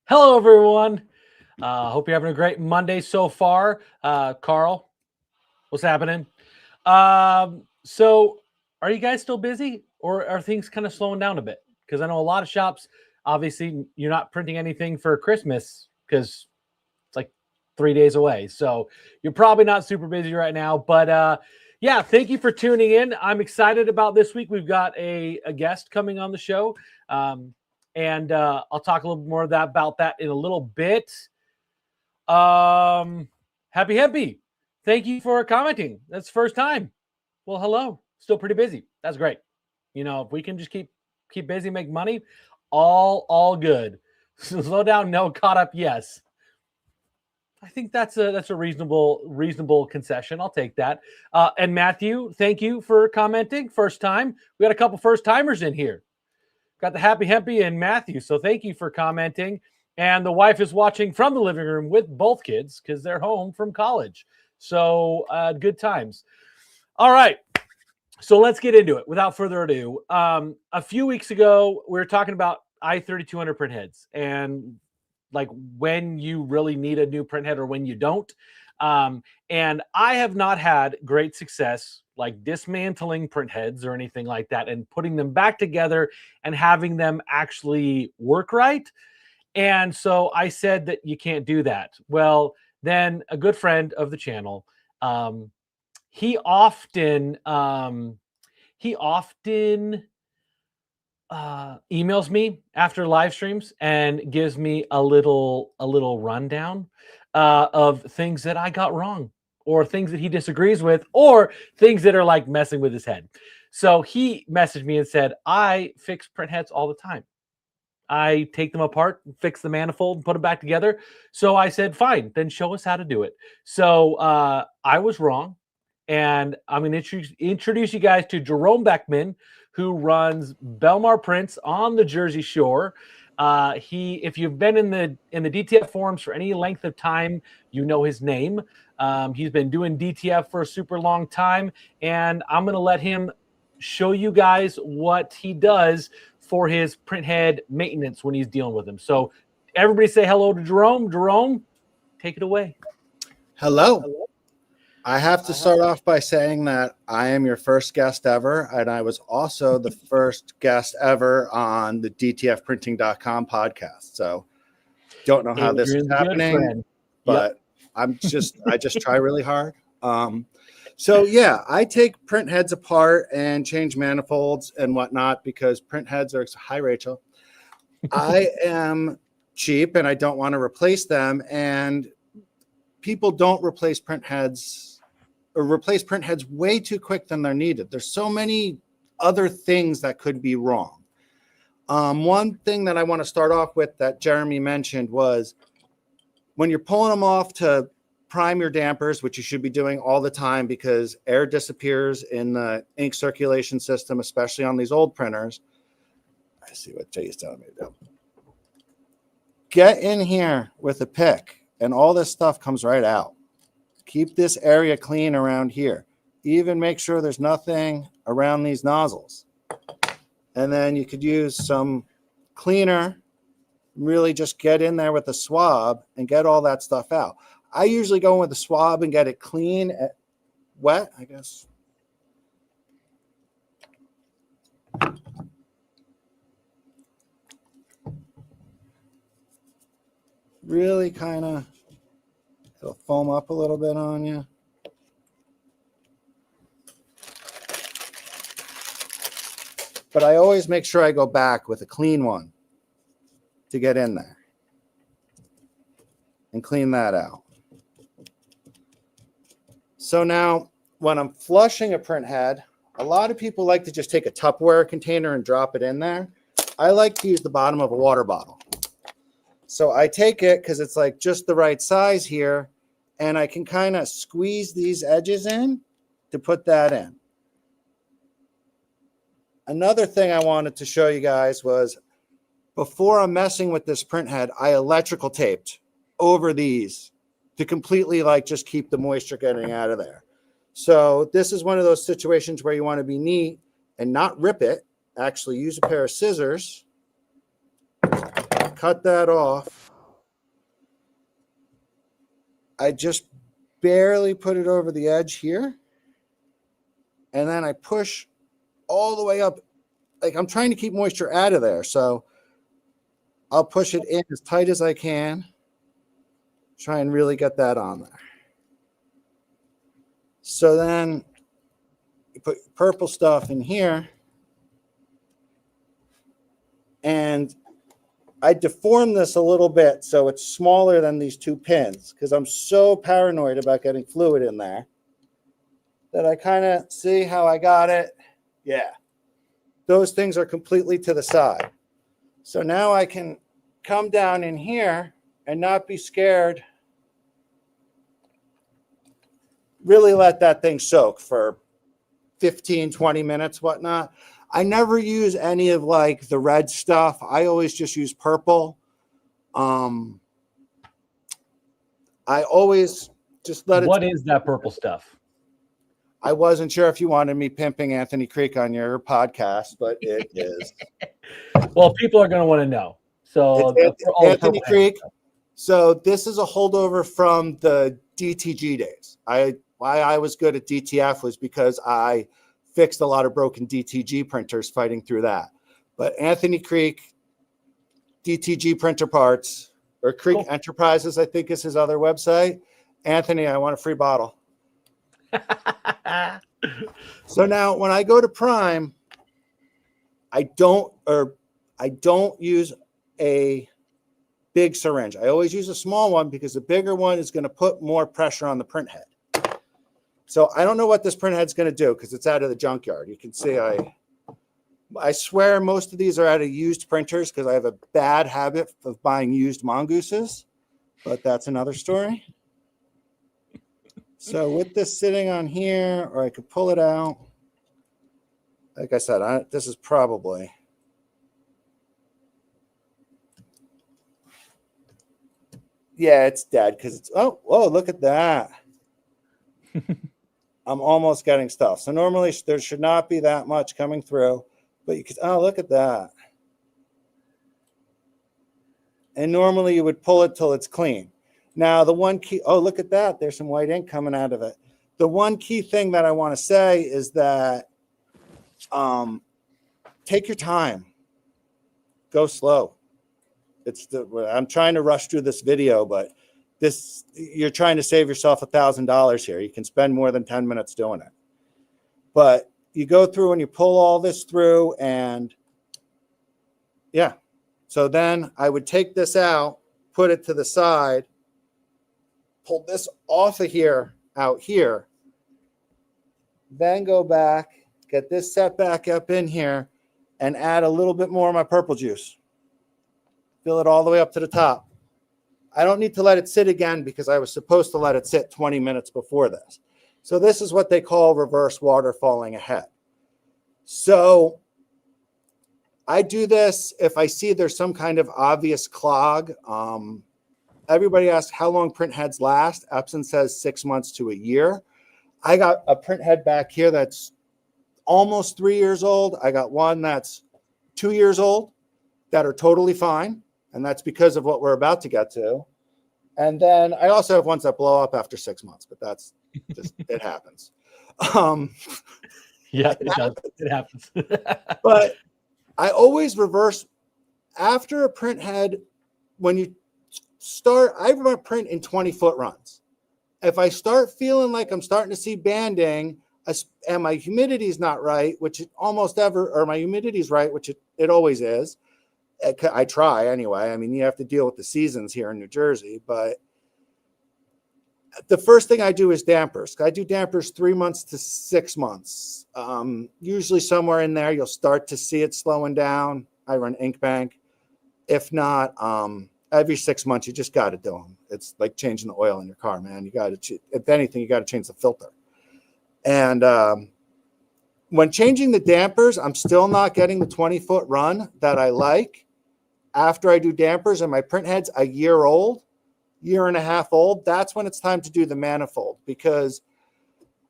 Hello, everyone. Hope you're having a great Monday so far. Carl, what's happening? So, are you guys still busy, or are things kind of slowing down a bit? Because I know a lot of shops, obviously, you're not printing anything for Christmas because it's like 3 days away. So you're probably not super busy right now. But yeah, thank you for tuning in. I'm excited about this week. We've got a guest coming on the show. Um, and I'll talk a little bit more about that in a little bit. Happy. Thank you for commenting. That's the first time. Well, hello. Still pretty busy. That's great. If we can just keep busy, make money, all good. Slow down, no. Caught up, yes. I think that's a reasonable concession. I'll take that. And Matthew, thank you for commenting. First time. We got a couple first timers in here. Got the Happy and Matthew. So thank you for commenting. And the wife is watching from the living room with both kids because they're home from college. So good times. All right. So let's get into it without further ado. A few weeks ago, we were talking about i3200 print heads and like when you really need a new printhead or when you don't. And I have not had great success like dismantling printheads or anything like that and putting them back together and having them actually work right. And so I said that you can't do that. Well, then a good friend of the channel, he often emails me after live streams and gives me a little rundown of things that I got wrong or things that he disagrees with or things that are like messing with his head. So he messaged me and said, I fix print heads all the time. I take them apart, fix the manifold, and put them back together. So I said, fine, then show us how to do it. So I was wrong. And I'm going to introduce you guys to Jerome Beckman, who runs Belmar Prints on the Jersey Shore. If you've been in the DTF forums for any length of time, you know his name. He's been doing DTF for a super long time, and I'm going to let him show you guys what he does for his printhead maintenance when he's dealing with them. So everybody say hello to Jerome. Jerome, take it away. Hello. I have to start off by saying that I am your first guest ever, and I was also the first guest ever on the DTFprinting.com podcast. So don't know how this is happening, but I just try really hard. So yeah, I take print heads apart and change manifolds and whatnot because print heads are, hi Rachel, I am cheap and I don't want to replace them. And people don't replace print heads way too quick than they're needed. There's so many other things that could be wrong. One thing that I want to start off with that Jeremy mentioned was when you're pulling them off to prime your dampers, which you should be doing all the time because air disappears in the ink circulation system, especially on these old printers. I see what Jay's telling me to do. Get in here with a pick and all this stuff comes right out. Keep this area clean around here. Even make sure there's nothing around these nozzles. And then you could use some cleaner, really just get in there with a swab and get all that stuff out. I usually go in with a swab and get it clean, wet, I guess. Really kind of, it'll foam up a little bit on you. But I always make sure I go back with a clean one to get in there and clean that out. So now when I'm flushing a print head, a lot of people like to just take a Tupperware container and drop it in there. I like to use the bottom of a water bottle. So I take it because it's like just the right size here, and I can kind of squeeze these edges in to put that in. Another thing I wanted to show you guys was before I'm messing with this print head, I electrical taped over these to completely like just keep the moisture getting out of there. So this is one of those situations where you want to be neat and not rip it. Actually use a pair of scissors, cut that off I just barely put it over the edge here. And then I push all the way up. Like I'm trying to keep moisture out of there. So I'll push it in as tight as I can. Try and really get that on there. So then you put purple stuff in here. And I deform this a little bit so it's smaller than these two pins because I'm so paranoid about getting fluid in there that I kind of see how I got it. Yeah. Those things are completely to the side. So now I can come down in here and not be scared. Really let that thing soak for 15, 20 minutes, whatnot. I never use any of like the red stuff. I always just use purple. I always just let it. What is that purple stuff? I wasn't sure if you wanted me pimping Anthony Creek on your podcast, but it is. Well, people are going to want to know. So Anthony Creek. So this is a holdover from the DTG days. Why I was good at DTF was because I fixed a lot of broken DTG printers fighting through that. But Anthony Creek, DTG printer parts, or Creek cool. Enterprises, I think is his other website. Anthony, I want a free bottle. So now when I go to Prime, I don't use a big syringe. I always use a small one because the bigger one is going to put more pressure on the print head. So I don't know what this print head's going to do because it's out of the junkyard. You can see I swear most of these are out of used printers because I have a bad habit of buying used mongooses, but that's another story. So with this sitting on here, or I could pull it out. Like I said, this is probably. Yeah, it's dead because it's, oh, look at that. I'm almost getting stuff. So normally there should not be that much coming through, but you could, oh, look at that. And normally you would pull it till it's clean. Now the one key, oh, look at that. There's some white ink coming out of it. The one key thing that I want to say is that take your time, go slow. I'm trying to rush through this video, but you're trying to save yourself $1,000 here. You can spend more than 10 minutes doing it. But you go through and you pull all this through and yeah. So then I would take this out, put it to the side, pull this off of here, out here, then go back, get this set back up in here and add a little bit more of my purple juice. Fill it all the way up to the top. I don't need to let it sit again because I was supposed to let it sit 20 minutes before this. So this is what they call reverse waterfalling ahead. So I do this if I see there's some kind of obvious clog. Everybody asks how long print heads last. Epson says 6 months to a year. I got a print head back here that's almost 3 years old. I got one that's 2 years old that are totally fine. And that's because of what we're about to get to. And then I also have ones that blow up after 6 months, but that's just, it happens. Yeah, it does. It happens. But I always reverse after a print head. When you start, I run print in 20-foot runs. If I start feeling like I'm starting to see banding and my humidity is not right, which it almost ever, or my humidity is right, which it always is. I try anyway. I mean, you have to deal with the seasons here in New Jersey, but the first thing I do is dampers. I do dampers 3 months to 6 months. Usually somewhere in there, you'll start to see it slowing down. I run ink bank. If not, every 6 months, you just got to do them. It's like changing the oil in your car, man. You got to, if anything, you got to change the filter. And when changing the dampers, I'm still not getting the 20-foot run that I like. After I do dampers and my print head's a year old, year and a half old, that's when it's time to do the manifold, because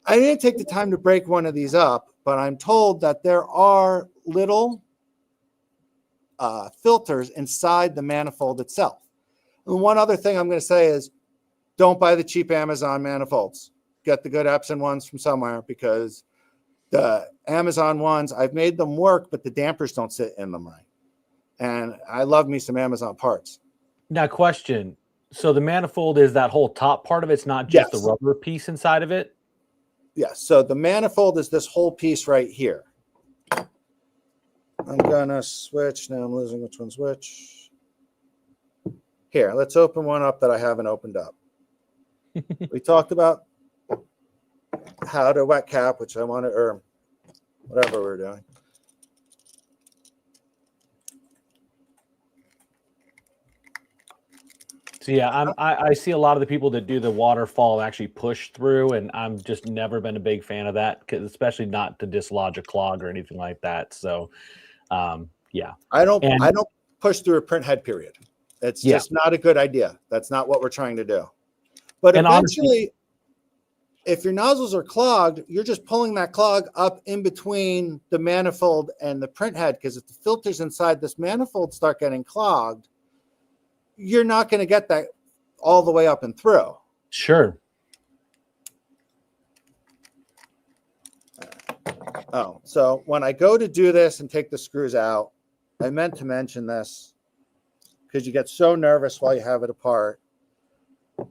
I didn't take the time to break one of these up, but I'm told that there are little filters inside the manifold itself. And one other thing I'm going to say is don't buy the cheap Amazon manifolds. Get the good Epson ones from somewhere, because the Amazon ones, I've made them work, but the dampers don't sit in them right. And I love me some Amazon parts. Now, question. So the manifold is that whole top part of it? It's not just the rubber piece inside of it? Yes. So the manifold is this whole piece right here. I'm going to switch. Now I'm losing which one's which. Here, let's open one up that I haven't opened up. We talked about how to wet cap, which I want to, or whatever we're doing. So yeah, I see a lot of the people that do the waterfall actually push through, and I'm just never been a big fan of that, especially not to dislodge a clog or anything like that. So, yeah, I don't push through a print head. Period. It's just not a good idea. That's not what we're trying to do. But eventually, honestly, if your nozzles are clogged, you're just pulling that clog up in between the manifold and the print head, because if the filters inside this manifold start getting clogged, you're not going to get that all the way up and through. Sure. Oh, so when I go to do this and take the screws out, I meant to mention this because you get so nervous while you have it apart.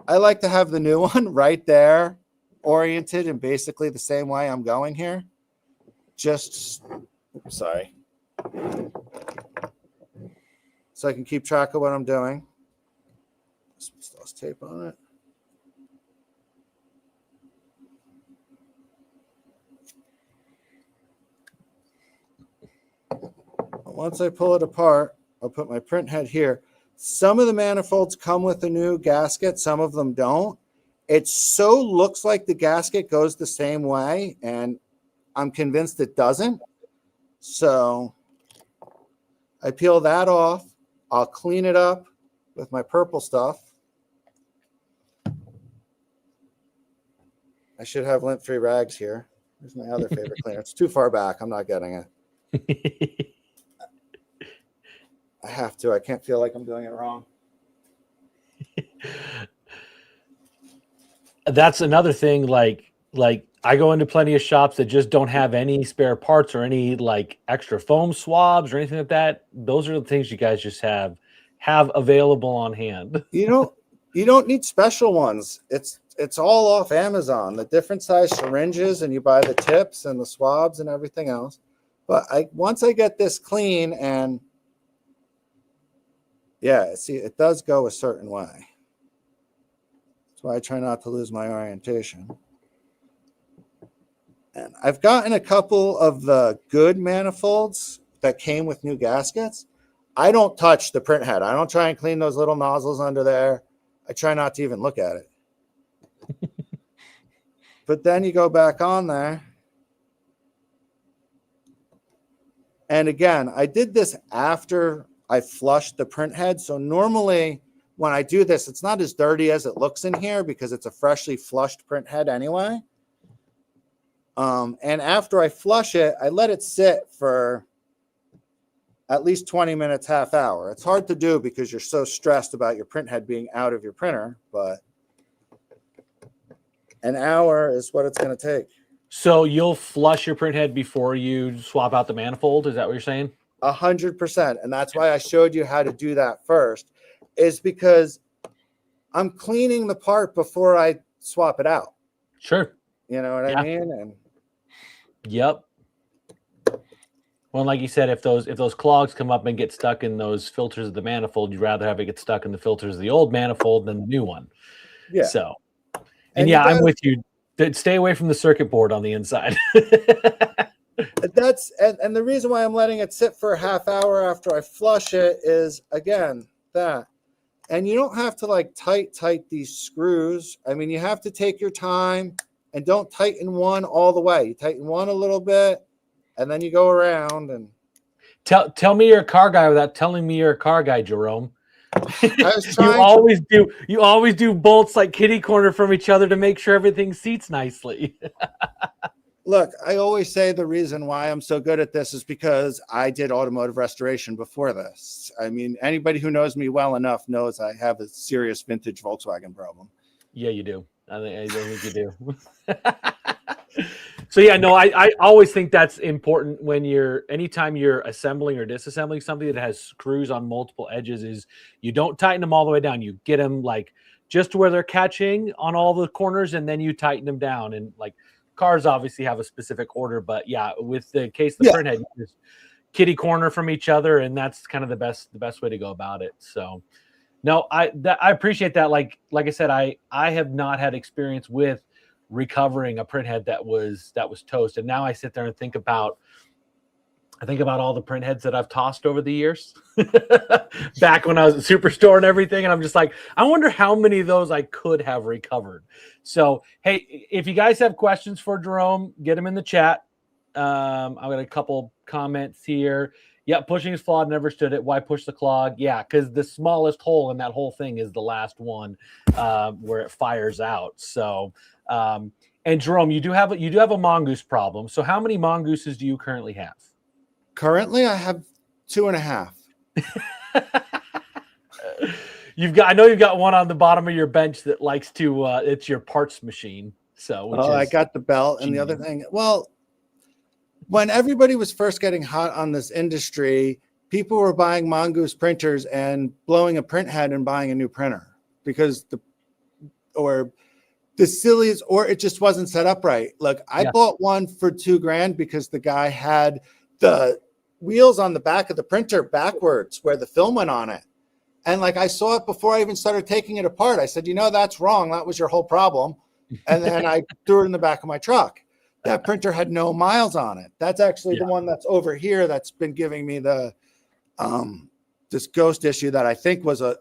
I like to have the new one right there, oriented in basically the same way I'm going here. Sorry. So I can keep track of what I'm doing. Still has tape on it. Once I pull it apart, I'll put my print head here. Some of the manifolds come with a new gasket, some of them don't. It so looks like the gasket goes the same way, and I'm convinced it doesn't. So I peel that off. I'll clean it up with my purple stuff. I should have lint-free rags here. Here's my other favorite cleaner. It's too far back. I'm not getting it. I have to. I can't feel like I'm doing it wrong. That's another thing. Like I go into plenty of shops that just don't have any spare parts or any like extra foam swabs or anything like that. Those are the things you guys just have available on hand. You don't need special ones. It's all off Amazon. The different size syringes, and you buy the tips and the swabs and everything else. But once I get this clean, and yeah, see, it does go a certain way. That's why I try not to lose my orientation. And I've gotten a couple of the good manifolds that came with new gaskets. I don't touch the print head. I don't try and clean those little nozzles under there. I try not to even look at it. But then you go back on there. And again, I did this after I flushed the print head. So normally when I do this, it's not as dirty as it looks in here because it's a freshly flushed print head anyway. And after I flush it, I let it sit for at least 20 minutes, half hour. It's hard to do because you're so stressed about your print head being out of your printer, but an hour is what it's going to take. So you'll flush your print head before you swap out the manifold? Is that what you're saying? 100%. And that's why I showed you how to do that first, is because I'm cleaning the part before I swap it out. Sure. You know what I mean? And yep. Well, like you said, if those clogs come up and get stuck in those filters of the manifold, you'd rather have it get stuck in the filters of the old manifold than the new one. Yeah. So, and yeah, I'm with you. Stay away from the circuit board on the inside. That's and the reason why I'm letting it sit for a half hour after I flush it is, again, that. And you don't have to like tight these screws. I mean, you have to take your time and don't tighten one all the way. You tighten one a little bit, and then you go around and tell me you're a car guy without telling me you're a car guy, Jerome. I was trying you always do bolts like kitty corner from each other to make sure everything seats nicely. Look, I always say the reason why I'm so good at this is because I did automotive restoration before this. I mean, anybody who knows me well enough knows I have a serious vintage Volkswagen problem. Yeah, you do. I think you do. So yeah, no, I always think that's important when anytime you're assembling or disassembling something that has screws on multiple edges, is you don't tighten them all the way down. You get them like just to where they're catching on all the corners, and then you tighten them down. And like cars obviously have a specific order, but yeah, with the case of the printhead, you just kitty corner from each other, and that's kind of the best way to go about it. So no, I appreciate that. Like I said, I have not had experience with recovering a printhead that was toast, and now I sit there and think about all the printheads that I've tossed over the years, back when I was at Superstore and everything, and I'm just like, I wonder how many of those I could have recovered. So hey, if you guys have questions for Jerome, get them in the chat. I've got a couple comments here. Yeah, pushing is flawed. Never stood it. Why push the clog? Yeah, because the smallest hole in that whole thing is the last one, where it fires out. So, and Jerome, you do have a mongoose problem. So, how many mongooses do you currently have? Currently, I have 2.5. I know you've got one on the bottom of your bench that likes to. It's your parts machine. So, I got the belt and the other thing. Well, when everybody was first getting hot on this industry, people were buying mongoose printers and blowing a printhead and buying a new printer because it just wasn't set up right. Look, I bought one for $2,000 because the guy had the wheels on the back of the printer backwards where the film went on it. And like, I saw it before I even started taking it apart. I said, that's wrong. That was your whole problem. And then I threw it in the back of my truck. That printer had no miles on it. That's actually the one that's over here that's been giving me the this ghost issue that I think was a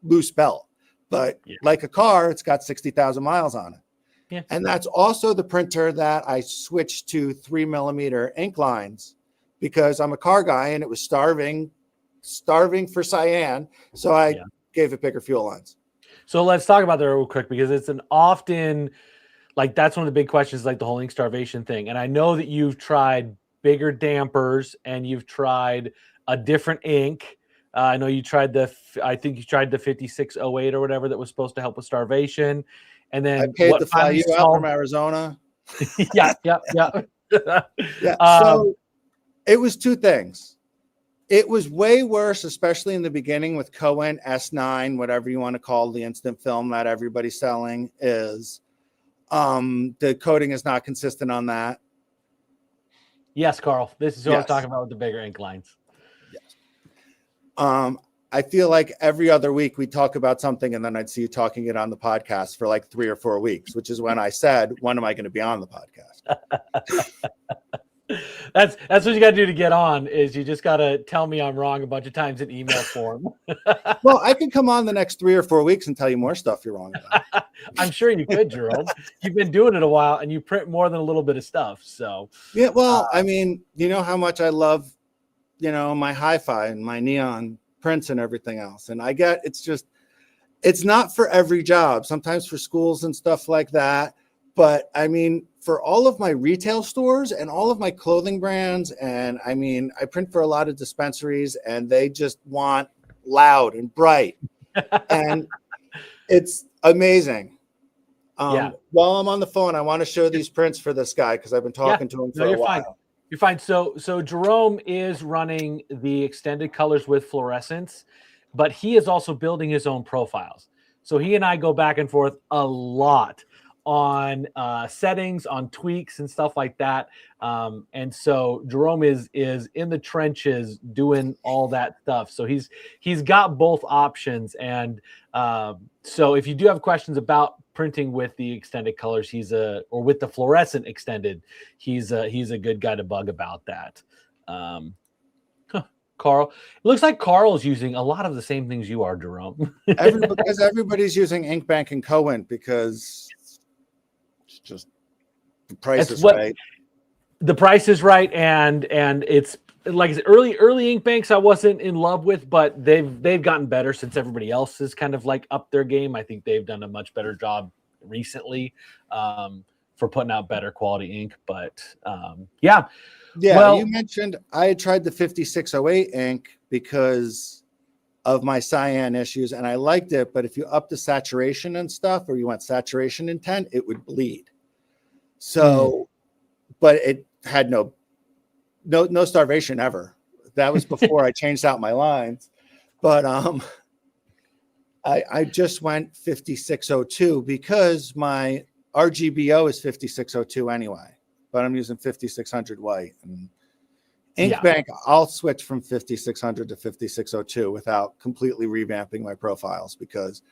loose belt. But like a car, it's got 60,000 miles on it. Yeah. And that's also the printer that I switched to 3mm ink lines because I'm a car guy and it was starving for cyan. So I gave it bigger fuel lines. So let's talk about that real quick, because it's an often, like, that's one of the big questions, like the whole ink starvation thing. And I know that you've tried bigger dampers and you've tried a different ink. I know you tried I think you tried the 5608 or whatever that was supposed to help with starvation. And then I paid to fly you out from Arizona. Yeah. So it was two things. It was way worse, especially in the beginning with Cohen S9, whatever you want to call the instant film that everybody's selling is. The coating is not consistent on that. Yes, Carl. This is what I was talking about with the bigger ink lines. Yes. I feel like every other week we talk about something and then I'd see you talking it on the podcast for like 3 or 4 weeks, which is when I said, when am I going to be on the podcast? That's what you got to do to get on, is you just got to tell me I'm wrong a bunch of times in email form. Well, I can come on the next 3 or 4 weeks and tell you more stuff you're wrong about. I'm sure you could, Jerome. You've been doing it a while and you print more than a little bit of stuff. So yeah, well, I mean, you know how much I love, my hi-fi and my neon prints and everything else. And I get, it's not for every job, sometimes for schools and stuff like that. But I mean, for all of my retail stores and all of my clothing brands, and I mean, I print for a lot of dispensaries and they just want loud and bright. And it's amazing. While I'm on the phone, I want to show these prints for this guy because I've been talking to him for a while. Fine. You're fine. So Jerome is running the extended colors with fluorescence, but he is also building his own profiles. So he and I go back and forth a lot on settings, on tweaks and stuff like that. And so Jerome is in the trenches doing all that stuff. So he's got both options. And so if you do have questions about printing with the extended colors, or with the fluorescent extended, he's a good guy to bug about that. Carl, it looks like Carl's using a lot of the same things you are, Jerome. Because everybody's using Inkbank and Cohen because it's just the price is right. The price is right, and it's like early ink banks I wasn't in love with, but they've gotten better since everybody else has kind of like upped their game. I think they've done a much better job recently for putting out better quality ink. But well, you mentioned I had tried the 5608 ink because of my cyan issues, and I liked it. But if you up the saturation and stuff, or you went saturation intent, it would bleed. So, but it had no starvation ever. That was before I changed out my lines. But I just went 5602 because my RGBO is 5602 anyway, but I'm using 5600 white. And Inkbank, I'll switch from 5600 to 5602 without completely revamping my profiles, because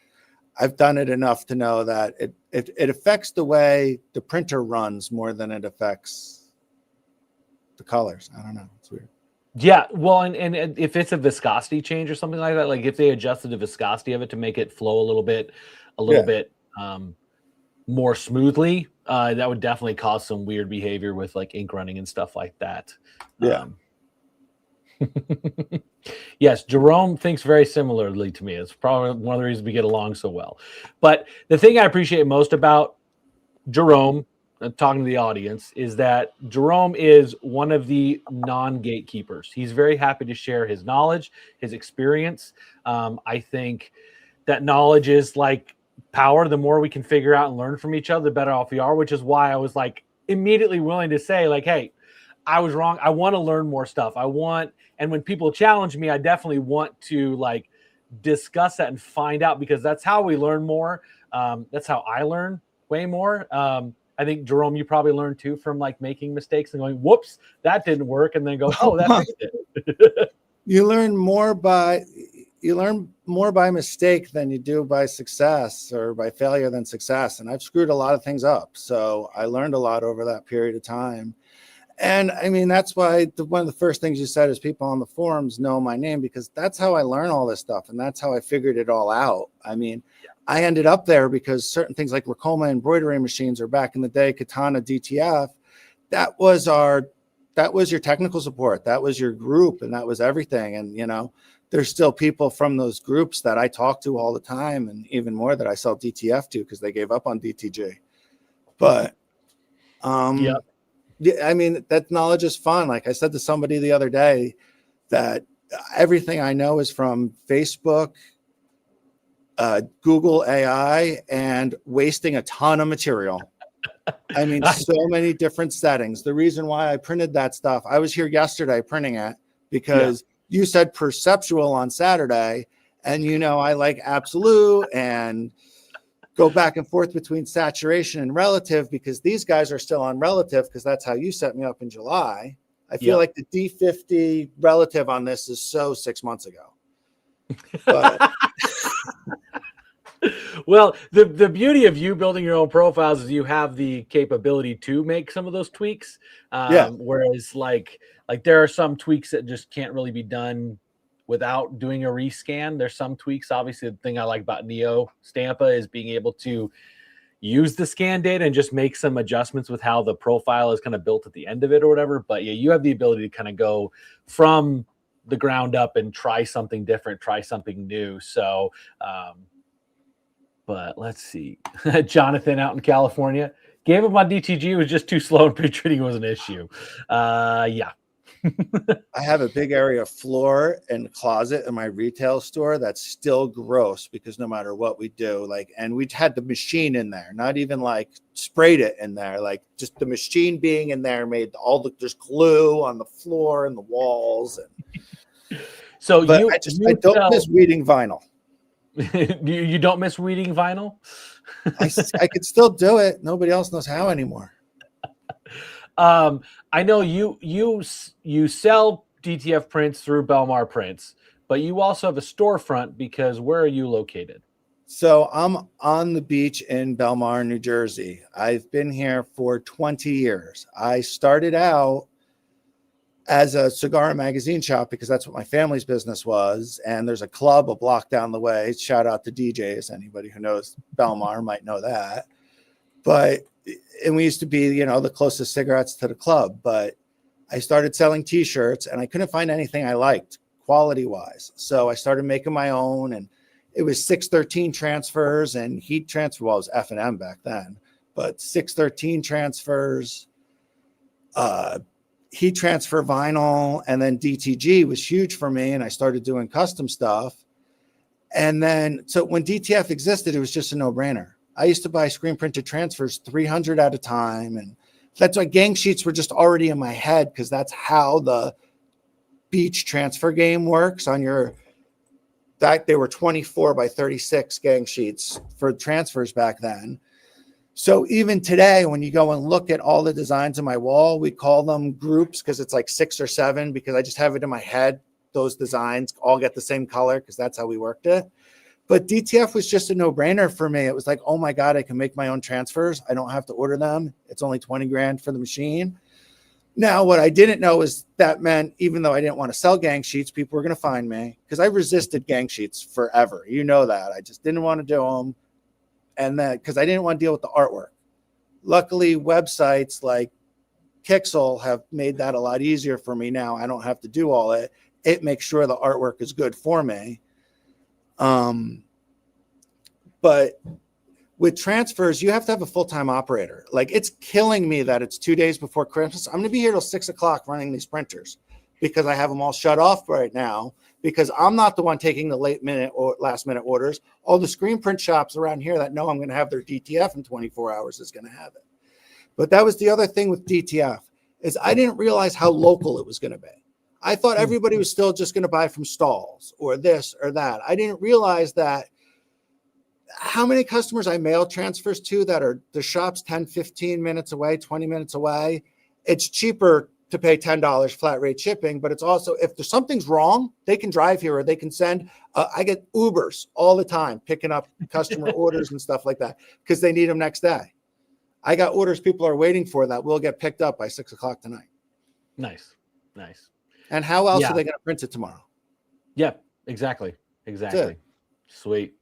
I've done it enough to know that it affects the way the printer runs more than it affects the colors. I don't know. It's weird. Yeah, well, and if it's a viscosity change or something like that, like if they adjusted the viscosity of it to make it flow a little bit more smoothly, that would definitely cause some weird behavior with like ink running and stuff like that. Yeah. Yes, Jerome thinks very similarly to me. It's probably one of the reasons we get along so well. But the thing I appreciate most about Jerome, talking to the audience, is that Jerome is one of the non-gatekeepers. He's very happy to share his knowledge, his experience. I think that knowledge is like power. The more we can figure out and learn from each other, the better off we are, which is why I was like immediately willing to say like, hey, I was wrong. I want to learn more stuff. And when people challenge me, I definitely want to like discuss that and find out, because that's how we learn more. That's how I learn way more. I think, Jerome, you probably learned too from like making mistakes and going, whoops, that didn't work. And then go, oh, that fixed it. You learn more by mistake than you do by success, or by failure than success. And I've screwed a lot of things up. So I learned a lot over that period of time. And I mean, that's why one of the first things you said is people on the forums know my name, because that's how I learn all this stuff. And that's how I figured it all out. I mean, I ended up there because certain things like Racoma embroidery machines, or back in the day, Katana DTF, that was your technical support. That was your group, and that was everything. And, you know, there's still people from those groups that I talk to all the time, and even more that I sell DTF to because they gave up on DTG. But, yeah, I mean, that knowledge is fun. Like I said to somebody the other day, that everything I know is from Facebook, Google AI, and wasting a ton of material. I mean, so many different settings. The reason why I printed that stuff, I was here yesterday printing it because you said perceptual on Saturday, and you know I like absolute and go back and forth between saturation and relative, because these guys are still on relative, because that's how you set me up in July. I feel like the D50 relative on this is so 6 months ago. But well, the beauty of you building your own profiles is you have the capability to make some of those tweaks. Whereas like there are some tweaks that just can't really be done without doing a rescan. There's some tweaks. Obviously, the thing I like about Neo Stampa is being able to use the scan data and just make some adjustments with how the profile is kind of built at the end of it or whatever. But yeah, you have the ability to kind of go from the ground up and try something different, try something new. So, but let's see. Jonathan out in California gave up on DTG. It was just too slow, and pre-treating was an issue. Yeah. I have a big area of floor and closet in my retail store that's still gross, because no matter what we do, like, and we had the machine in there, not even like sprayed it in there, like just the machine being in there made there's glue on the floor and the walls. And so I don't miss weeding vinyl. You don't miss weeding vinyl? I could still do it. Nobody else knows how anymore. I know you sell DTF prints through Belmar Prints, but you also have a storefront, because where are you located? So I'm on the beach in Belmar, New Jersey. I've been here for 20 years. I started out as a cigar and magazine shop because that's what my family's business was. And there's a club a block down the way. Shout out to DJs. Anybody who knows Belmar might know that. And we used to be, you know, the closest cigarettes to the club. But I started selling T-shirts, and I couldn't find anything I liked quality-wise. So I started making my own, and it was 613 transfers and heat transfer. Well, it was F&M back then, but 613 transfers, heat transfer vinyl, and then DTG was huge for me. And I started doing custom stuff. And then, so when DTF existed, it was just a no-brainer. I used to buy screen printed transfers 300 at a time. And that's why gang sheets were just already in my head, because that's how the beach transfer game works on your, that they were 24 by 36 gang sheets for transfers back then. So even today, when you go and look at all the designs on my wall, we call them groups because it's like 6 or 7, because I just have it in my head. Those designs all get the same color because that's how we worked it. But DTF was just a no-brainer for me. It was like, oh my God, I can make my own transfers. I don't have to order them. It's only 20 grand for the machine. Now, what I didn't know is that meant, even though I didn't want to sell gang sheets, people were going to find me, because I resisted gang sheets forever. You know that. I just didn't want to do them. And then, because I didn't want to deal with the artwork. Luckily, websites like Kixel have made that a lot easier for me now. I don't have to do all it. It makes sure the artwork is good for me. But with transfers, you have to have a full-time operator. Like, it's killing me that it's 2 days before Christmas. I'm going to be here till 6 o'clock running these printers, because I have them all shut off right now, because I'm not the one taking the last minute orders. All the screen print shops around here that know I'm going to have their DTF in 24 hours is going to have it. But that was the other thing with DTF, is I didn't realize how local it was going to be. I thought everybody was still just going to buy from stalls or this or that. I didn't realize that how many customers I mail transfers to that are the shop's 10, 15 minutes away, 20 minutes away. It's cheaper to pay $10 flat rate shipping, but it's also, if there's something's wrong, they can drive here, or they can send, I get Ubers all the time picking up customer orders and stuff like that, because they need them next day. I got orders people are waiting for that will get picked up by 6 o'clock tonight. Nice. Nice. And how else are they going to print it tomorrow? Yeah, exactly. Exactly. Sweet.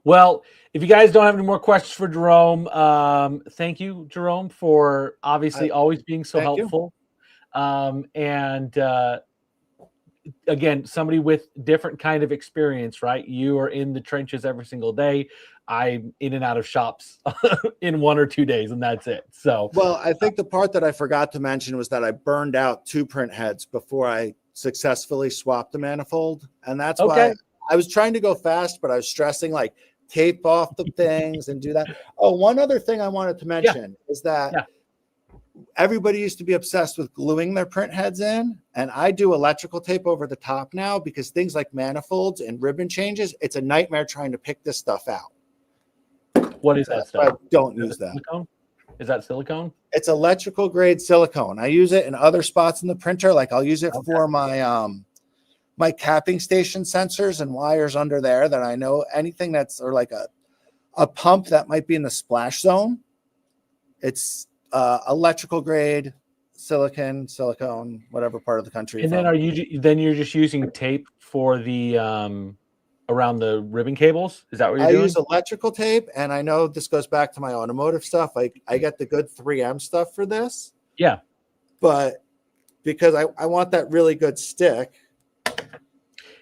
Well, if you guys don't have any more questions for Jerome, thank you, Jerome, for obviously always being so helpful. Again, somebody with different kind of experience, right? You are in the trenches every single day. I'm in and out of shops in 1 or 2 days, and that's it. So, well, I think the part that I forgot to mention was that I burned out 2 print heads before I successfully swapped the manifold. And that's why I was trying to go fast, but I was stressing, like, tape off the things and do that. Oh, one other thing I wanted to mention is that everybody used to be obsessed with gluing their print heads in, and I do electrical tape over the top now, because things like manifolds and ribbon changes, it's a nightmare trying to pick this stuff out. What is that stuff? Don't use that. Silicone? Is that silicone? It's electrical grade silicone. I use it in other spots in the printer. Like, I'll use it for my my capping station sensors and wires under there, that I know anything that's, or like a pump that might be in the splash zone. It's electrical grade silicone, whatever part of the country. And then you're just using tape for the around the ribbon cables? Is that what you're doing? I use electrical tape, and I know this goes back to my automotive stuff. I get the good 3M stuff for this. Yeah. But because I want that really good stick.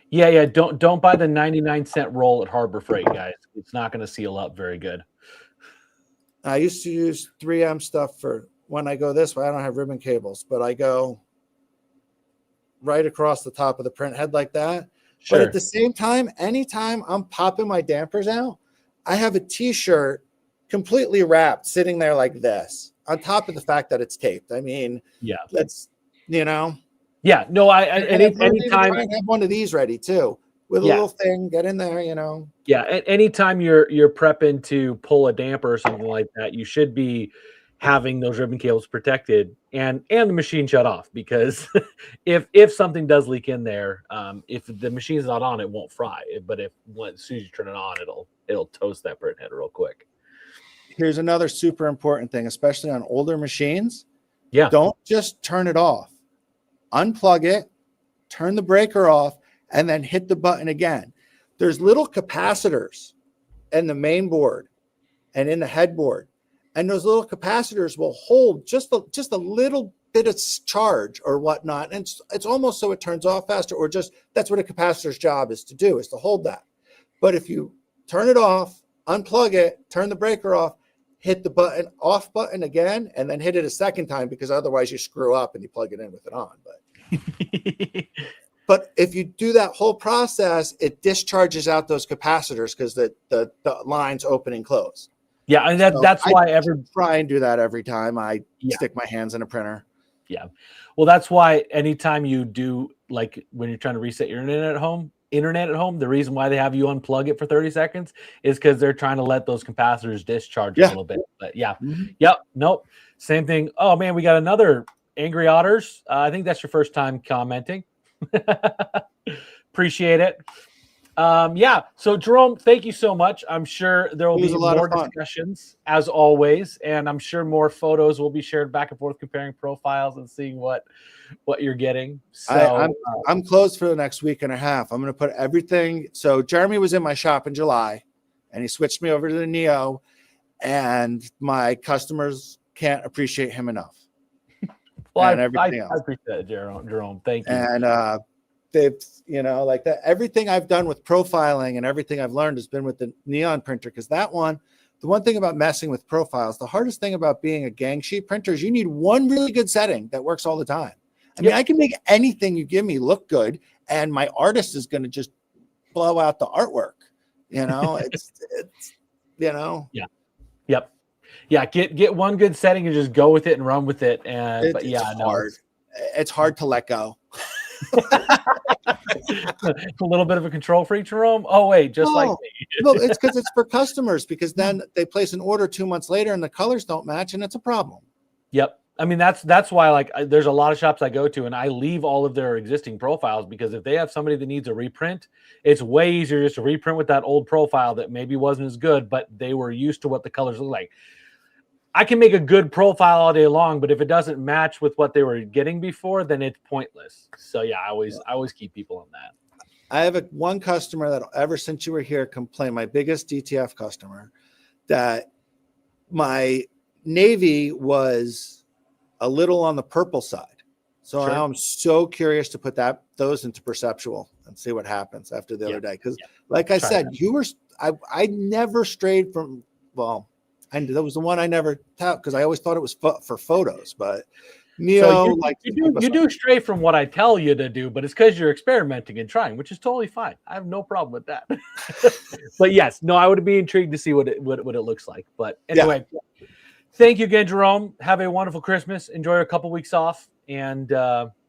Yeah. Don't buy the 99-cent roll at Harbor Freight, guys. It's not going to seal up very good. I used to use 3M stuff for when I go this way. I don't have ribbon cables, but I go right across the top of the print head like that. Sure. But at the same time, anytime I'm popping my dampers out, I have a T-shirt completely wrapped sitting there like this, on top of the fact that it's taped. I mean, that's, Yeah, no, anytime I have one of these ready too, with a little thing, get in there, Yeah, anytime you're prepping to pull a damper or something like that, you should be having those ribbon cables protected and the machine shut off, because if something does leak in there, if the machine's not on, it won't fry. But as soon as you turn it on, it'll toast that print head real quick. Here's another super important thing, especially on older machines. Yeah, don't just turn it off. Unplug it, turn the breaker off, and then hit the button again. There's little capacitors in the main board and in the headboard. And those little capacitors will hold just a little bit of charge or whatnot. And it's almost so it turns off faster, or just that's what a capacitor's job is to do, is to hold that. But if you turn it off, unplug it, turn the breaker off, hit the off button again, and then hit it a second time, because otherwise you screw up and you plug it in with it on. But But if you do that whole process, it discharges out those capacitors because the lines open and close. Yeah, and So that's I why every try and do that every time I Yeah. stick my hands in a printer. Yeah. Well, that's why anytime you do, like when you're trying to reset your internet at home, the reason why they have you unplug it for 30 seconds is because they're trying to let those capacitors discharge a little bit. But yeah. Yep. Nope. Same thing. Oh man, we got another Angry Otters. I think that's your first time commenting. Appreciate it. Yeah. So Jerome, thank you so much. I'm sure there will be more discussions as always, and I'm sure more photos will be shared back and forth, comparing profiles and seeing what you're getting. So I'm closed for the next week and a half. I'm going to put everything. So Jeremy was in my shop in July, and he switched me over to the Neo, and my customers can't appreciate him enough. Well, I appreciate it, Jerome. Thank you. And they've, like that. Everything I've done with profiling and everything I've learned has been with the Neon printer, because the one thing about messing with profiles, the hardest thing about being a gang sheet printer is you need one really good setting that works all the time. I mean, I can make anything you give me look good, and my artist is going to just blow out the artwork. It's Yeah. Yep. Yeah. Get one good setting and just go with it and run with it. And it's hard. It's hard to let go. A little bit of a control freak, Jerome. Oh wait, like me. No, it's because it's for customers, because then they place an order 2 months later and the colors don't match, and it's a problem. Yep. I mean, that's why there's a lot of shops I go to and I leave all of their existing profiles, because if they have somebody that needs a reprint, it's way easier just to reprint with that old profile that maybe wasn't as good, but they were used to what the colors look like. I can make a good profile all day long, but if it doesn't match with what they were getting before, then it's pointless. So yeah, I always keep people on that. I have one customer that ever since you were here complained, my biggest DTF customer, that my navy was a little on the purple side. So now I'm so curious to put those into perceptual and see what happens after the other day. Because like I said, I never strayed from, and that was the one I never tapped, because I always thought it was for photos, but Neo, you do stray from what I tell you to do, but it's because you're experimenting and trying, which is totally fine. I have no problem with that. But yes, no, I would be intrigued to see what it looks like. But anyway, thank you again, Jerome. Have a wonderful Christmas. Enjoy a couple weeks off, and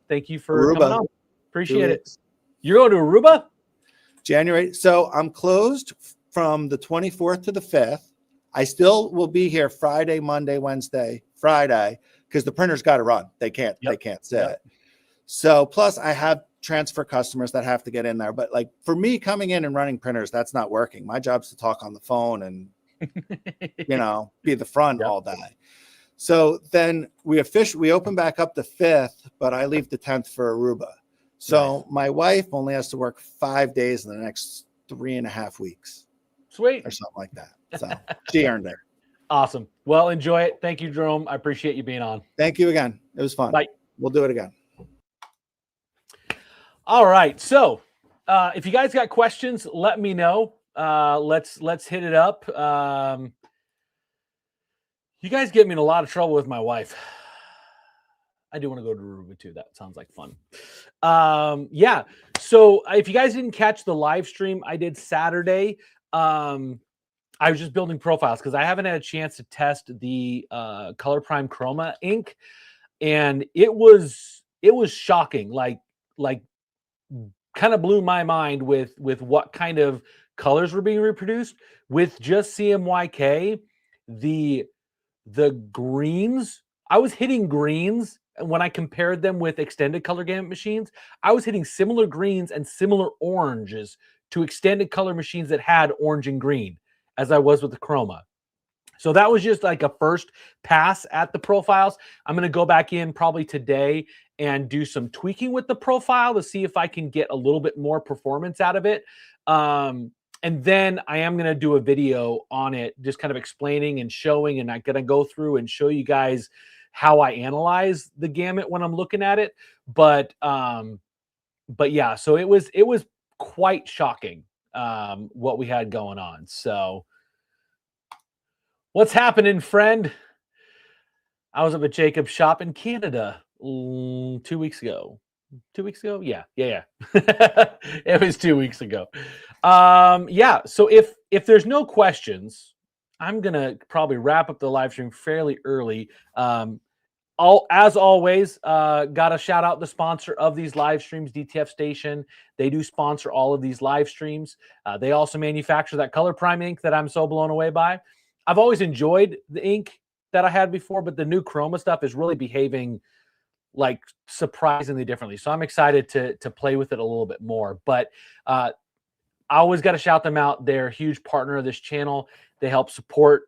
thank you for coming on. Appreciate it. You're going to Aruba? January. So I'm closed from the 24th to the 5th. I still will be here Friday, Monday, Wednesday, Friday, because the printer's got to run. They can't sit. So plus I have transfer customers that have to get in there. But like for me coming in and running printers, that's not working. My job's to talk on the phone and, be the front all day. So then we open back up the 5th, but I leave the 10th for Aruba. So my wife only has to work 5 days in the next 3.5 weeks. Sweet. Or something like that. So she earned it. Awesome. Well, enjoy it. Thank you, Jerome. I appreciate you being on. Thank you again. It was fun. Bye. We'll do it again. All right. So if you guys got questions, let me know. Let's hit it up. You guys get me in a lot of trouble with my wife. I do want to go to Aruba too. That sounds like fun. Yeah. So if you guys didn't catch the live stream I did Saturday, I was just building profiles because I haven't had a chance to test the Color Prime Chroma ink, and it was shocking. Like kind of blew my mind with what kind of colors were being reproduced with just CMYK. The greens, I was hitting greens. And when I compared them with extended color gamut machines, I was hitting similar greens and similar oranges to extended color machines that had orange and green as I was with the Chroma. So that was just like a first pass at the profiles. I'm going to go back in probably today and do some tweaking with the profile to see if I can get a little bit more performance out of it. And then I am going to do a video on it, just kind of explaining and showing, and I'm going to go through and show you guys how I analyze the gamut when I'm looking at it. But yeah, so it was quite shocking what we had going on. So what's happening, friend? I was up at Jacob's shop in Canada 2 weeks ago. 2 weeks ago. Yeah. It was 2 weeks ago. Yeah. So if there's no questions, I'm gonna probably wrap up the live stream fairly early. As always, got to shout out the sponsor of these live streams, DTF Station. They do sponsor all of these live streams. They also manufacture that Color Prime ink that I'm so blown away by. I've always enjoyed the ink that I had before, but the new Chroma stuff is really behaving like surprisingly differently. So I'm excited to play with it a little bit more. But I always got to shout them out. They're a huge partner of this channel. They help support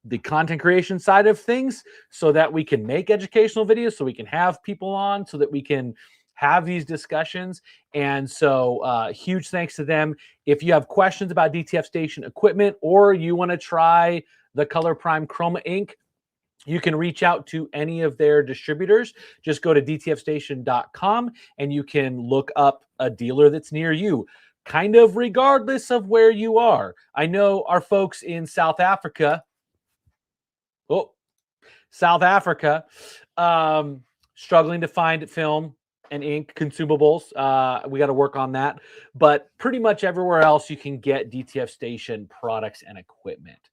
the content creation side of things so that we can make educational videos, so we can have people on, so that we can have these discussions. And so huge thanks to them. If you have questions about DTF Station equipment, or you want to try the Color Prime Chroma ink, you can reach out to any of their distributors. Just go to dtfstation.com and you can look up a dealer that's near you, kind of regardless of where you are. I know our folks in South Africa, struggling to find film and ink consumables. We got to work on that. But pretty much everywhere else you can get DTF Station products and equipment.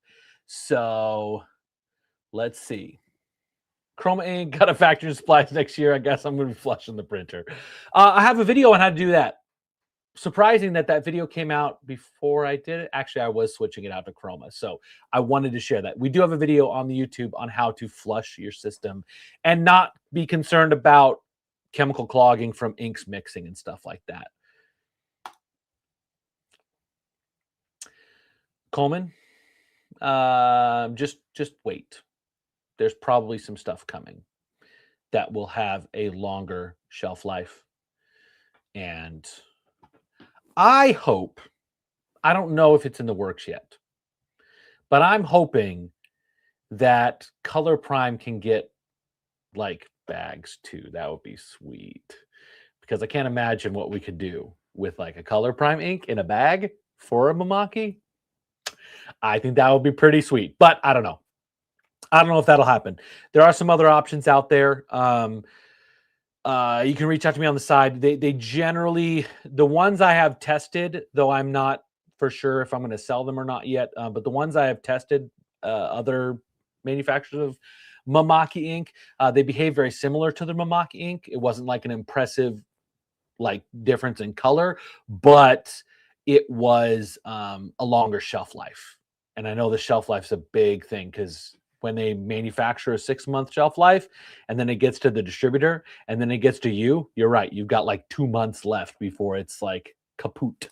So let's see. Chroma ink got a factory supplies next year. I guess I'm going to be flushing the printer. I have a video on how to do that. Surprising that video came out before I did it. Actually, I was switching it out to Chroma, so I wanted to share that. We do have a video on the YouTube on how to flush your system and not be concerned about chemical clogging from inks mixing and stuff like that. Coleman, just wait. There's probably some stuff coming that will have a longer shelf life. And I hope, I don't know if it's in the works yet, but I'm hoping that Color Prime can get like bags too. That would be sweet, because I can't imagine what we could do with like a Color Prime ink in a bag for a Mamaki. I think that would be pretty sweet, but I don't know. I don't know if that'll happen. There are some other options out there. You can reach out to me on the side. They generally, the ones I have tested, though I'm not for sure if I'm going to sell them or not yet, but the ones I have tested, other manufacturers of Mamaki ink, they behave very similar to the Mamaki ink. It wasn't like an impressive like difference in color, but it was a longer shelf life. And I know the shelf life's a big thing, because when they manufacture a 6-month shelf life and then it gets to the distributor and then it gets to you, you're right. You've got like 2 months left before it's like kaput.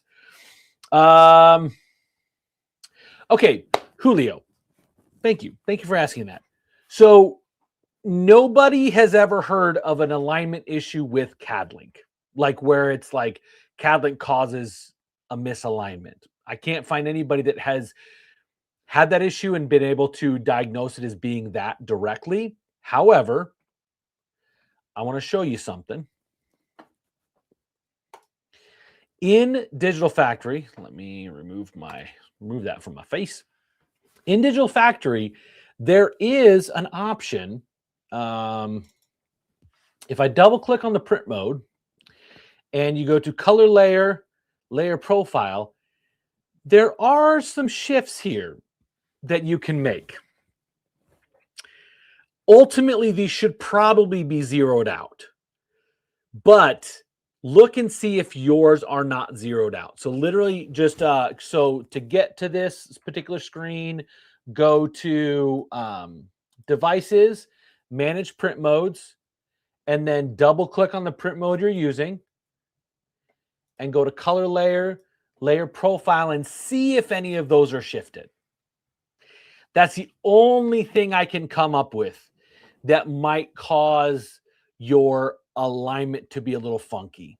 Okay, Julio, thank you. Thank you for asking that. So nobody has ever heard of an alignment issue with CADLink, like where it's like CADLink causes a misalignment. I can't find anybody that has had that issue and been able to diagnose it as being that directly. However, I want to show you something. In Digital Factory, let me remove that from my face. In Digital Factory, there is an option. If I double click on the print mode and you go to color layer, layer profile, there are some shifts here that you can make. Ultimately, these should probably be zeroed out, but look and see if yours are not zeroed out. So literally just, so to get to this particular screen, go to devices, manage print modes, and then double click on the print mode you're using and go to color layer, layer profile, and see if any of those are shifted. That's the only thing I can come up with that might cause your alignment to be a little funky.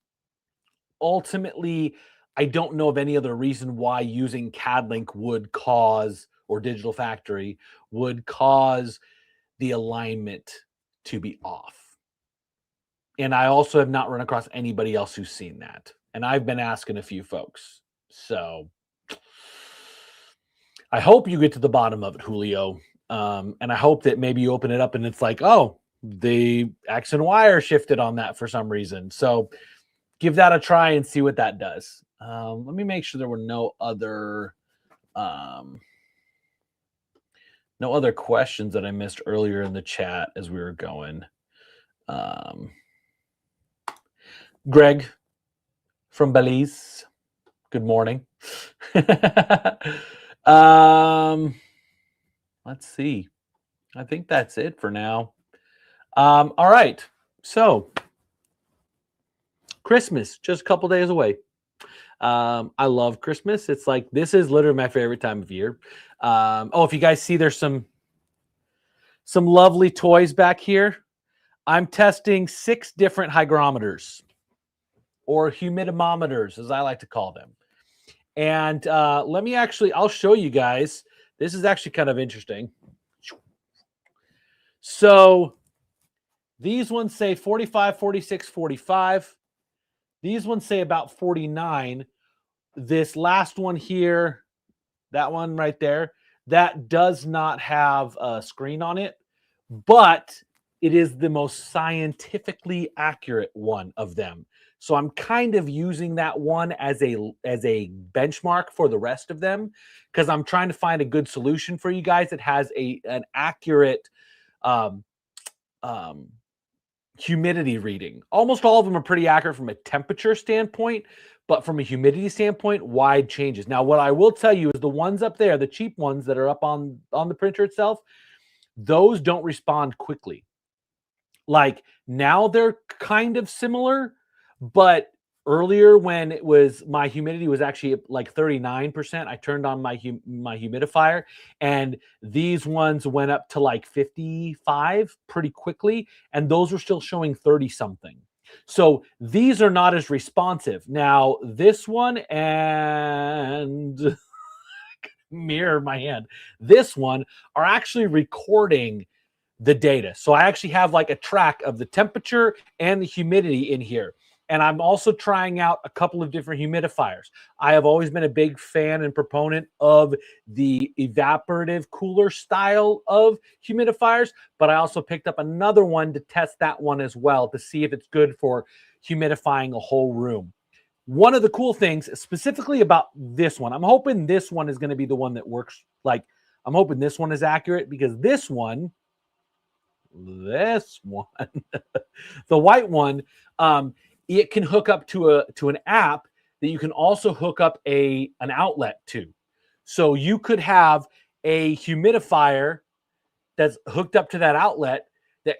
Ultimately, I don't know of any other reason why using CADLink would cause, or Digital Factory would cause the alignment to be off. And I also have not run across anybody else who's seen that. And I've been asking a few folks. So I hope you get to the bottom of it, Julio. And I hope that maybe you open it up and it's like, oh, the X and Y are shifted on that for some reason. So give that a try and see what that does. Let me make sure there were no other questions that I missed earlier in the chat as we were going. Greg from Belize, good morning. Let's see. I think that's it for now. All right. So Christmas, just a couple days away. I love Christmas. It's like, this is literally my favorite time of year. If you guys see, there's some lovely toys back here. I'm testing 6 different hygrometers, or humidimeters, as I like to call them. And I'll show you guys. This is actually kind of interesting. So these ones say 45, 46, 45. These ones say about 49. This last one here, that one right there, that does not have a screen on it, but it is the most scientifically accurate one of them. So I'm kind of using that one as a benchmark for the rest of them, because I'm trying to find a good solution for you guys that has an accurate humidity reading. Almost all of them are pretty accurate from a temperature standpoint, but from a humidity standpoint, wide changes. Now, what I will tell you is the ones up there, the cheap ones that are up on the printer itself, those don't respond quickly. Like now they're kind of similar, but earlier when it was, my humidity was actually like 39%, I turned on my humidifier, and these ones went up to like 55 pretty quickly, and those were still showing 30 something. So these are not as responsive. Now this one, and mirror my hand, this one are actually recording the data. So I actually have like a track of the temperature and the humidity in here. And I'm also trying out a couple of different humidifiers. I have always been a big fan and proponent of the evaporative cooler style of humidifiers, but I also picked up another one to test that one as well to see if it's good for humidifying a whole room. One of the cool things specifically about this one, I'm hoping this one is going to be the one that works. Like, I'm hoping this one is accurate, because this one, the white one, it can hook up to an app that you can also hook up an outlet to. So you could have a humidifier that's hooked up to that outlet that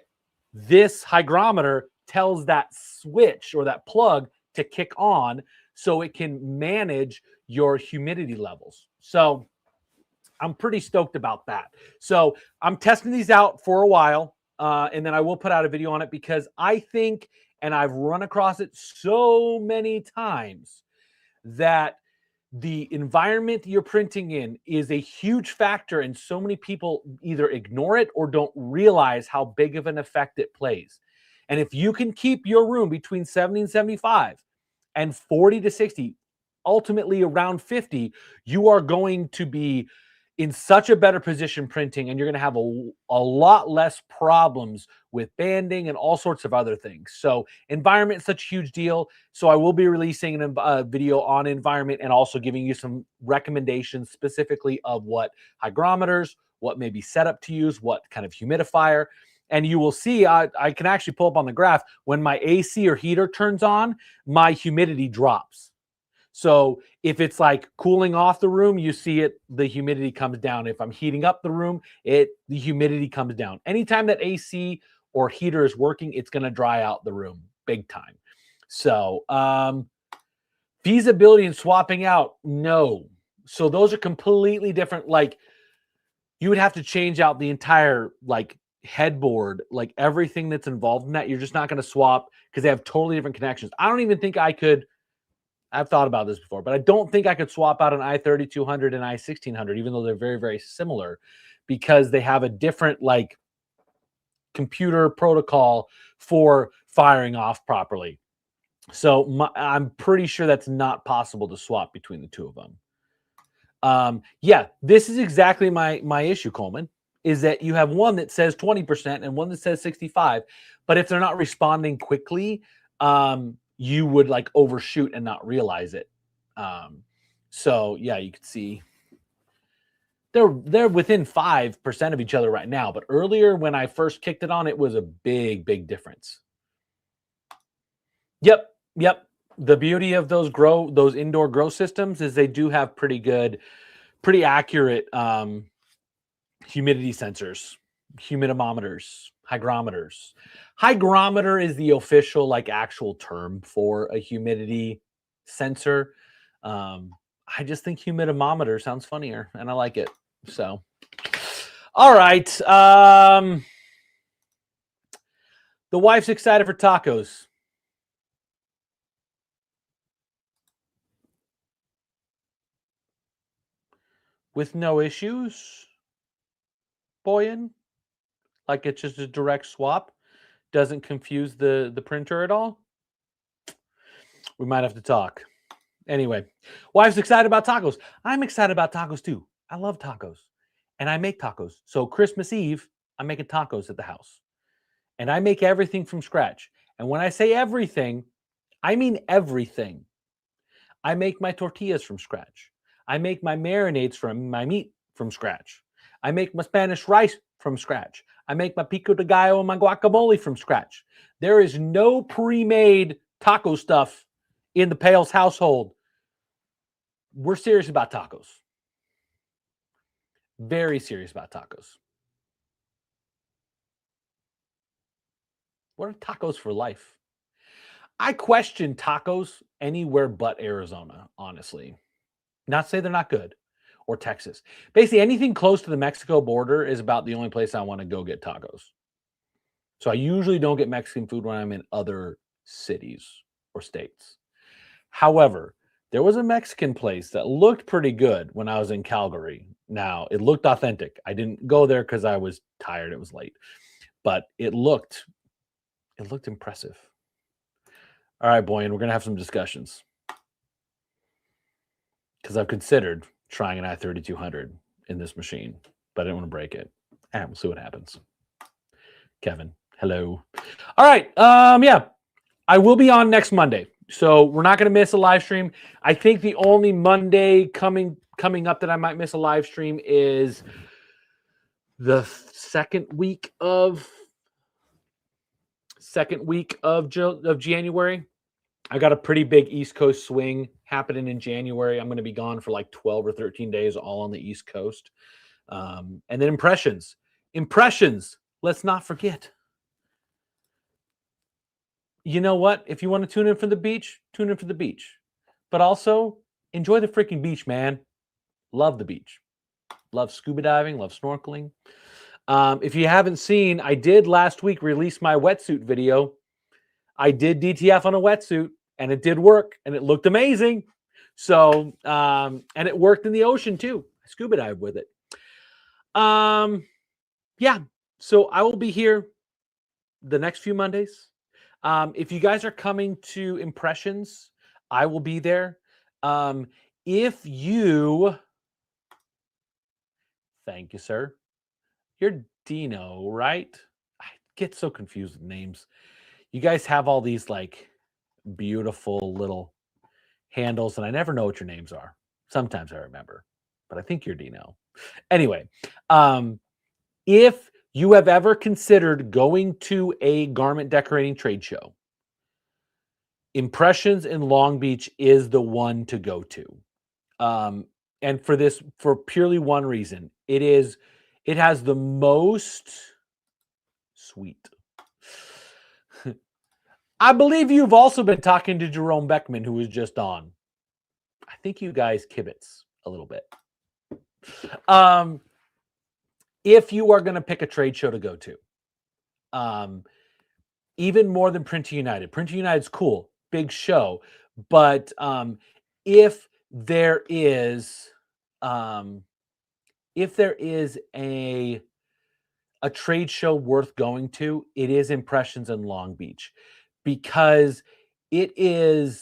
this hygrometer tells that switch or that plug to kick on, so it can manage your humidity levels. So I'm pretty stoked about that. So I'm testing these out for a while, and then I will put out a video on it, because I think, and I've run across it so many times, that the environment you're printing in is a huge factor, and so many people either ignore it or don't realize how big of an effect it plays. And if you can keep your room between 70 and 75 and 40 to 60, ultimately around 50, you are going to be in such a better position printing, and you're going to have a lot less problems with banding and all sorts of other things. So environment is such a huge deal. So I will be releasing a video on environment, and also giving you some recommendations specifically of what hygrometers, what maybe setup to use, what kind of humidifier. And you will see, I can actually pull up on the graph, when my AC or heater turns on, my humidity drops. So if it's like cooling off the room, you see it, the humidity comes down. If I'm heating up the room, the humidity comes down. Anytime that AC or heater is working, it's going to dry out the room big time. So feasibility in swapping out, no. So those are completely different. Like, you would have to change out the entire like headboard, like everything that's involved in that. You're just not going to swap, because they have totally different connections. I don't even think I could. I've thought about this before, but I don't think I could swap out an i3200 and i1600, even though they're very, very similar, because they have a different like computer protocol for firing off properly. So I'm pretty sure that's not possible to swap between the two of them. Yeah, this is exactly my issue, Coleman. is that you have one that says 20% and one that says 65. But if they're not responding quickly, you would like overshoot and not realize it. So yeah, you can see they're within 5% of each other right now. But earlier when I first kicked it on, it was a big difference. Yep. The beauty of those indoor grow systems is they do have pretty accurate humidity sensors, humidimeters, hygrometers. Hygrometer is the official, like, actual term for a humidity sensor. I just think humidimeter sounds funnier, and I like it. So, all right. The wife's excited for tacos. With no issues, Boyan? Like it's just a direct swap? Doesn't confuse the printer at all? We might have to talk. Anyway, wife's excited about tacos. I'm excited about tacos too. I love tacos. And I make tacos. So Christmas Eve, I'm making tacos at the house. And I make everything from scratch. And when I say everything, I mean everything. I make my tortillas from scratch. I make my marinades from my meat from scratch. I make my Spanish rice from scratch. I make my pico de gallo and my guacamole from scratch. There is no pre-made taco stuff in the Pales household. We're serious about tacos. Very serious about tacos. What are tacos for life? I question tacos anywhere but Arizona, honestly. Not to say they're not good, or Texas. Basically, anything close to the Mexico border is about the only place I want to go get tacos. So I usually don't get Mexican food when I'm in other cities or states. However, there was a Mexican place that looked pretty good when I was in Calgary. Now, it looked authentic. I didn't go there because I was tired. It was late. But it looked impressive. All right, Boyan, we're going to have some discussions. Because I've considered trying an i3200 in this machine, but I didn't want to break it. We'll see what happens. Kevin, hello. All right. Yeah, I will be on next Monday. So we're not going to miss a live stream. I think the only Monday coming up that I might miss a live stream is the second week of January. I got a pretty big East Coast swing happening in January. I'm going to be gone for like 12 or 13 days, all on the East Coast. And then impressions. Let's not forget. You know what? If you want to tune in for the beach, tune in for the beach. But also, enjoy the freaking beach, man. Love the beach. Love scuba diving. Love snorkeling. If you haven't seen, I did last week release my wetsuit video. I did DTF on a wetsuit, and it did work, and it looked amazing. So, and it worked in the ocean too. I scuba dived with it. Yeah. So I will be here the next few Mondays. If you guys are coming to Impressions, I will be there. If you, thank you, sir. You're Dino, right? I get so confused with names. You guys have all these like beautiful little handles, and I never know what your names are. Sometimes I remember, but I think you're Dino. Anyway, if you have ever considered going to a garment decorating trade show, Impressions in Long Beach is the one to go to. And for purely one reason. It has the most sweet. I believe you've also been talking to Jerome Beckman, who was just on. I think you guys kibitz a little bit. If you are going to pick a trade show to go to, even more than Printing United. Printing United's cool, big show. But if there is a trade show worth going to, it is Impressions in Long Beach, because you're going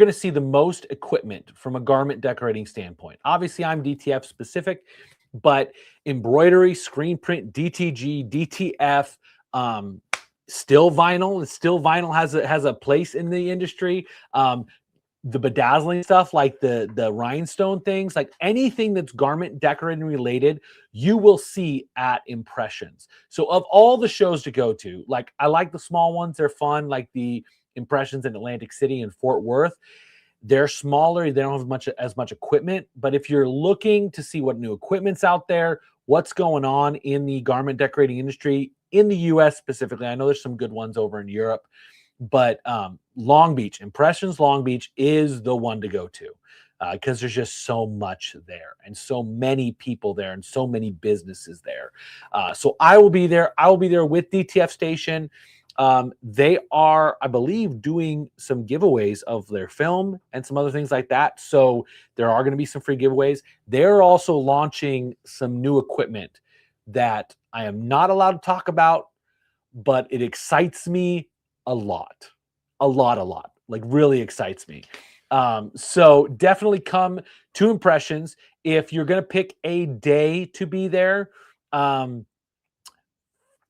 to see the most equipment from a garment decorating standpoint. Obviously, I'm DTF specific, But embroidery, screen print, DTG, DTF, still vinyl has a place in the industry. The bedazzling stuff, like the rhinestone things, like anything that's garment decorating related, you will see at Impressions. So of all the shows to go to, like I like the small ones, they're fun, like the Impressions in Atlantic City and Fort Worth. They're smaller, they don't have as much equipment, but if you're looking to see what new equipment's out there, what's going on in the garment decorating industry in the US specifically, I know there's some good ones over in Europe, but Long Beach, Impressions Long Beach is the one to go to because there's just so much there and so many people there and so many businesses there. So I will be there. I will be there with DTF Station. They are, I believe, doing some giveaways of their film and some other things like that. So there are going to be some free giveaways. They're also launching some new equipment that I am not allowed to talk about, but it excites me a lot, like really excites me. So definitely come to Impressions. If you're going to pick a day to be there,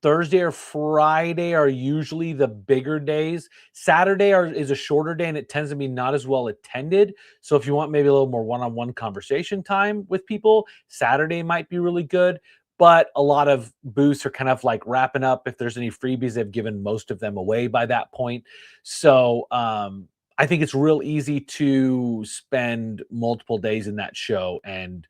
Thursday or Friday are usually the bigger days. Saturday is a shorter day and it tends to be not as well attended. So if you want maybe a little more one-on-one conversation time with people, Saturday might be really good. But a lot of booths are kind of like wrapping up. If there's any freebies, they've given most of them away by that point. So I think it's real easy to spend multiple days in that show and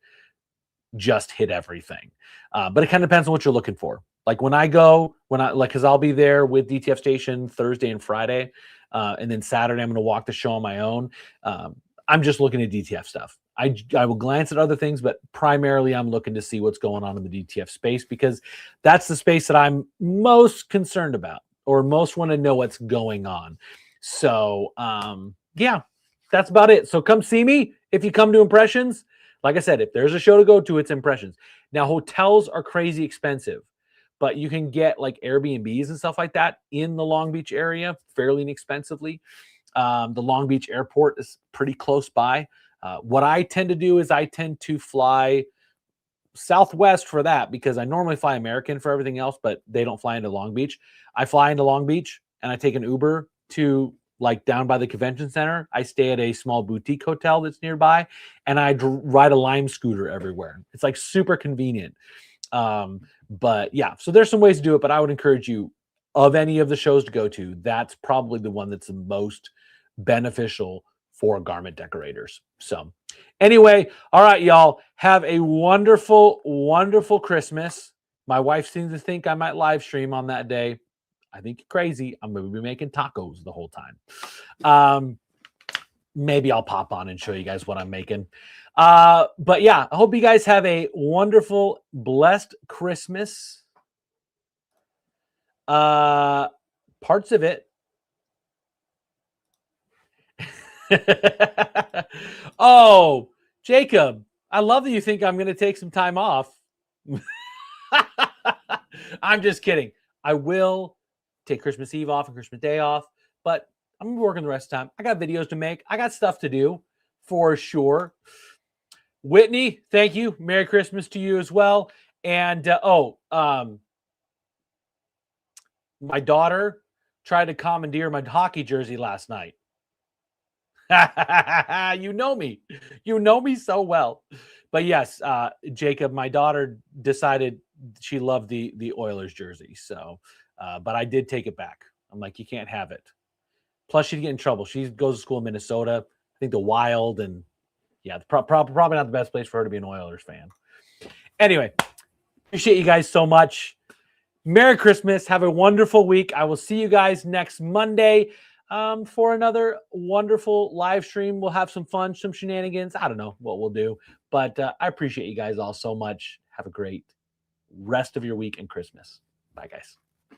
just hit everything. But it kind of depends on what you're looking for. Like because I'll be there with DTF Station Thursday and Friday. And then Saturday, I'm going to walk the show on my own. I'm just looking at DTF stuff. I will glance at other things, but primarily I'm looking to see what's going on in the DTF space because that's the space that I'm most concerned about or most want to know what's going on. So, yeah, that's about it. So come see me if you come to Impressions. Like I said, if there's a show to go to, it's Impressions. Now, hotels are crazy expensive, but you can get like Airbnbs and stuff like that in the Long Beach area fairly inexpensively. The Long Beach airport is pretty close by. What I tend to do is I tend to fly Southwest for that because I normally fly American for everything else, but they don't fly into Long Beach. I fly into Long Beach and I take an Uber to like down by the convention center. I stay at a small boutique hotel that's nearby and I ride a Lime scooter everywhere. It's like super convenient. But yeah, so there's some ways to do it, but I would encourage you of any of the shows to go to, that's probably the one that's the most beneficial for garment decorators. So anyway, all right, y'all, have a wonderful, wonderful Christmas. My wife seems to think I might live stream on that day. I think you're crazy. I'm going to be making tacos the whole time. Maybe I'll pop on and show you guys what I'm making. But yeah, I hope you guys have a wonderful, blessed Christmas. Parts of it. Oh, Jacob, I love that you think I'm going to take some time off. I'm just kidding. I will take Christmas Eve off and Christmas Day off, but I'm going to be working the rest of the time. I got videos to make. I got stuff to do for sure. Whitney, thank you. Merry Christmas to you as well. And, my daughter tried to commandeer my hockey jersey last night. You know me. You know me so well. But yes, Jacob, my daughter decided she loved the Oilers jersey. So, but I did take it back. I'm like, you can't have it. Plus, she'd get in trouble. She goes to school in Minnesota. I think the Wild, and yeah, probably not the best place for her to be an Oilers fan. Anyway, appreciate you guys so much. Merry Christmas. Have a wonderful week. I will see you guys next Monday for another wonderful live stream. We'll have some fun, some shenanigans. I don't know what we'll do, but I appreciate you guys all so much. Have a great rest of your week and Christmas. Bye, guys.